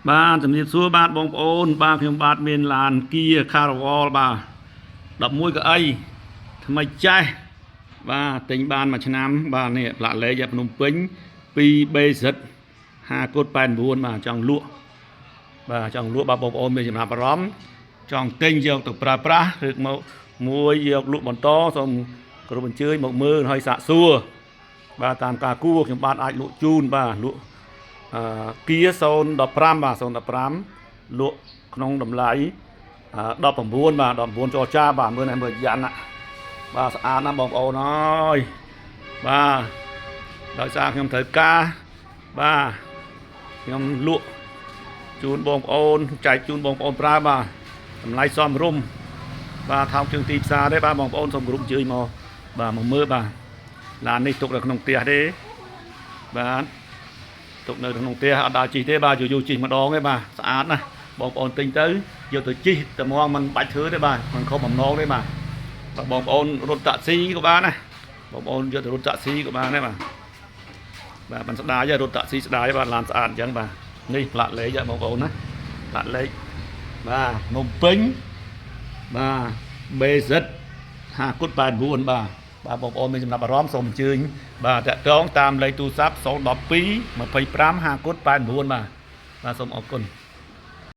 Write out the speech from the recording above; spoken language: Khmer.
បាទជំរាបសួរបាទបងប្អូនបាទខ្ញុំបាទមានឡានគីខារវល់បាទ11កៅអីថ្មីចេះបាទទិញបានមួយឆ្នាំបាទនេះផ្លាកលេខភ្នំពេញ 2BZ 5 កុដ 89 បាទចង់លក់បាទចង់លក់បាទបងប្អូនមានចំណាប់អារម្មណ៍ចង់ទិញយកទៅប្រើប្រាស់ឬមកមួយយកលក់បន្តសូមគោរពអញ្ជើញមកមើលហើយសាកសួរបាទតាមការគួរខ្ញុំបាទអាចលក់ជូនបាទលក់គៀ015បាទ015លក់ក្នុងតម្លៃ19បាទ19ចរចាបាទមើលនេះមើលយ៉ាន់ណាបាទស្អាតណាស់បងប្អូនអើយបាទដោយសារខ្ញុំត្រូវការបាទខ្ញុំលក់ជូនបងប្អូនចែកជូនបងប្អូនប្រើបាទតម្លៃសមរម្យបាទថោកជាងទីផ្សារទេបាទបងប្អូនសូមគោរពជឿមកបាទមកមើលបាទឡាននេះទុកនៅក្នុងផ្ទះទេបាទទុកនៅក្នុងផ្ទះអត់ដើរជិះទេបាទយូរជិះម្ដងទេបាទស្អាតណាស់បងប្អូនទិញទៅយកទៅជិះតែមកមិនបាច់ធ្វើទេបាទមិនខុសបំណងទេបាទបងប្អូនរត់តាក់ស៊ីក៏បានណាបងប្អូនយកទៅរត់តាក់ស៊ីក៏បានដែរបាទមិនស្ដាយទេរត់តាក់ស៊ីស្ដាយបាទឡានស្អាតអញ្ចឹងបាទនេះផ្លាកលេខបងប្អូនណាផ្លាកលេខបាទភ្នំពេញបាទ BZ 5 កុដ 89 បាទបងប្អូនមានចំណាប់អារម្មណ៍សូមអញ្ជើញបាទតាក់ទងតាមលេខទូរស័ព្ទ012 25 5 កុដ 89 បាទសូមអរគុណ